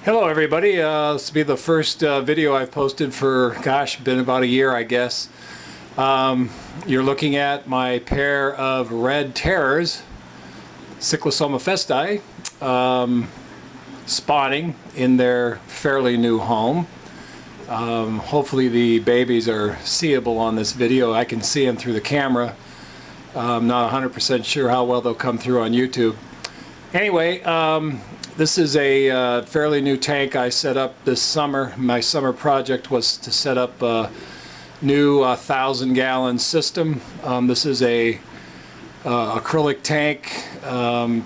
Hello everybody, this will be the first video I've posted for, been about a year I guess. You're looking at my pair of red terrors, Cyclosoma festi, spawning in their fairly new home. Hopefully the babies are seeable on this video. I can see them through the camera. I'm not 100% sure how well they'll come through on YouTube. Anyway, this is a fairly new tank I set up this summer. My summer project was to set up a new 1,000-gallon system. This is a acrylic tank, 10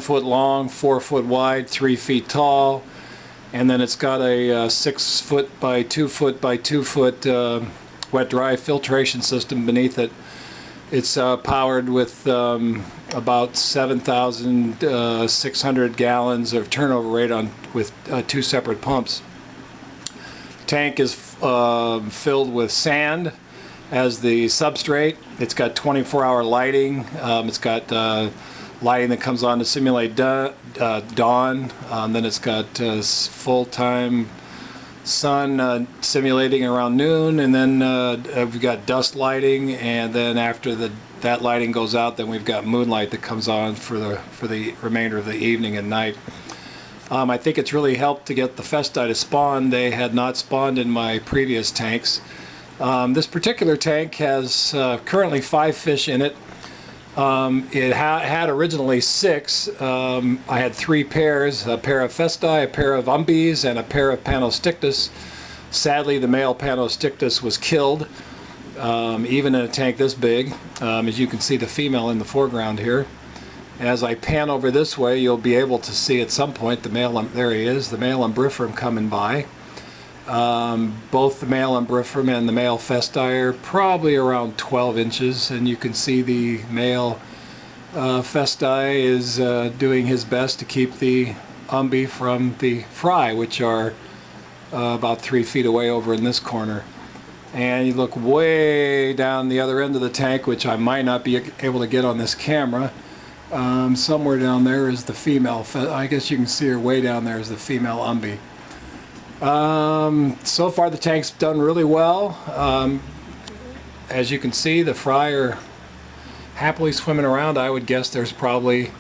foot long, 4 foot wide, 3 feet tall, and then it's got a 6 foot by 2 foot by 2 foot wet-dry filtration system beneath it. It's powered with about 7,600 gallons of turnover rate with 2 separate pumps. The tank is filled with sand as the substrate. It's got 24-hour lighting. It's got lighting that comes on to simulate dawn. Then it's got full-time sun simulating around noon, and then we've got dust lighting, and then after that lighting goes out, then we've got moonlight that comes on for the remainder of the evening and night. I think it's really helped to get the festi to spawn. They had not spawned in my previous tanks. This particular tank has currently 5 fish in it. It had originally 6. I had 3 pairs, a pair of festi, a pair of umbies, and a pair of panostictus. Sadly, the male panostictus was killed, even in a tank this big. As you can see the female in the foreground here. As I pan over this way, you'll be able to see at some point the male, there he is, the male umbrophorm coming by. Both the male umbrophorm and the male festi are probably around 12 inches, and you can see the male festi is doing his best to keep the umbi from the fry, which are about 3 feet away over in this corner. And you look way down the other end of the tank, which I might not be able to get on this camera. Somewhere down there is the female. I guess you can see her way down there is the female umbi. So far the tank's done really well. As you can see, the fry are happily swimming around. I would guess there's probably,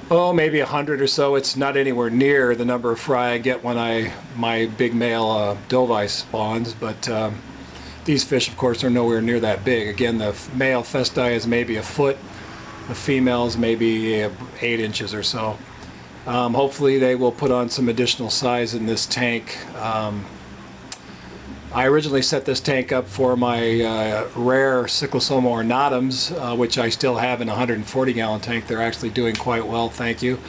maybe 100 or so. It's not anywhere near the number of fry I get when my big male dovi spawns, but these fish of course are nowhere near that big. Again, the male festi is maybe a foot, the females maybe 8 inches or so. Hopefully they will put on some additional size in this tank. I originally set this tank up for my rare Cyclosoma ornatums, which I still have in a 140-gallon tank. They're actually doing quite well, thank you.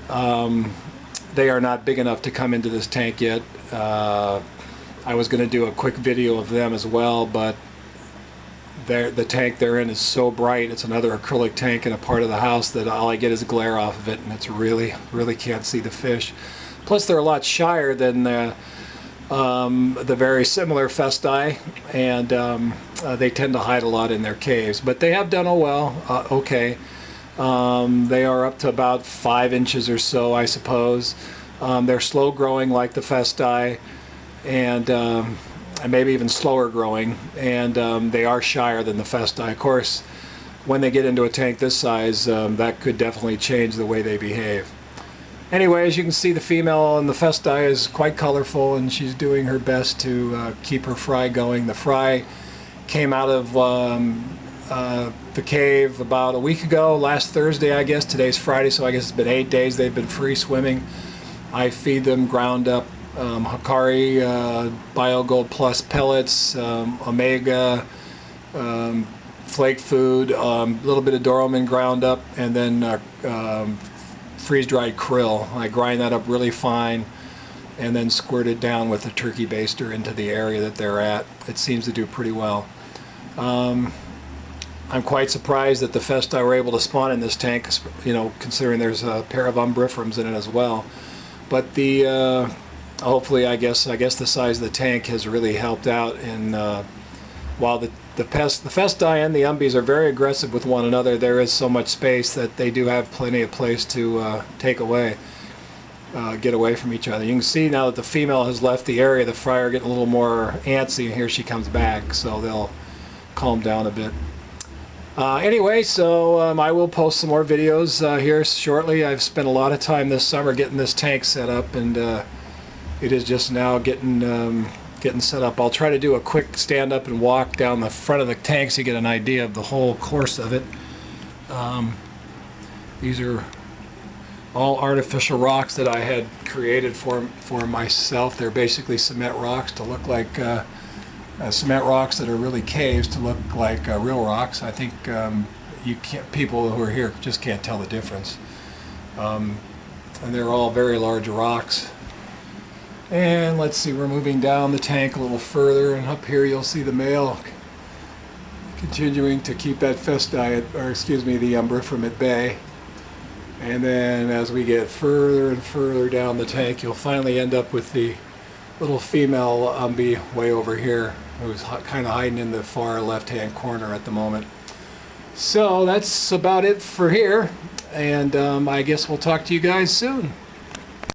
They are not big enough to come into this tank yet. I was going to do a quick video of them as well, but the tank they're in is so bright. It's another acrylic tank in a part of the house that all I get is glare off of it, and it's really can't see the fish. Plus they're a lot shyer than the very similar festi, and they tend to hide a lot in their caves. But they have done okay. They are up to about 5 inches or so, I suppose. They're slow growing like the festi, and maybe even slower growing, and they are shyer than the festi. Of course, when they get into a tank this size, that could definitely change the way they behave. Anyway, as you can see, the female in the festi is quite colorful, and she's doing her best to keep her fry going. The fry came out of the cave about a week ago, last Thursday I guess. Today's Friday, so I guess it's been 8 days they've been free swimming. I feed them ground up Hikari BioGold Plus pellets, Omega, flake food, a little bit of Doroman ground up, and then freeze-dried krill. I grind that up really fine and then squirt it down with a turkey baster into the area that they're at. It seems to do pretty well. I'm quite surprised that the festi were able to spawn in this tank, considering there's a pair of umbrophorms in it as well. But the hopefully, I guess the size of the tank has really helped out. And while the festi and the umbies are very aggressive with one another, there is so much space that they do have plenty of place to take away. get away from each other. You can see now that the female has left the area, the fry are getting a little more antsy, and here she comes back, so they'll calm down a bit. Anyway, so I will post some more videos here shortly. I've spent a lot of time this summer getting this tank set up, and it is just now getting set up. I'll try to do a quick stand up and walk down the front of the tank so you get an idea of the whole course of it. These are all artificial rocks that I had created for myself. They're basically cement rocks to look like cement rocks that are really caves to look like real rocks. I think people who are here just can't tell the difference. And they're all very large rocks. And let's see, we're moving down the tank a little further, and up here you'll see the male continuing to keep that fest diet, or excuse me, the umbrophrum at bay. And then as we get further and further down the tank, you'll finally end up with the little female umbi way over here, who's kind of hiding in the far left-hand corner at the moment. So that's about it for here, and I guess we'll talk to you guys soon.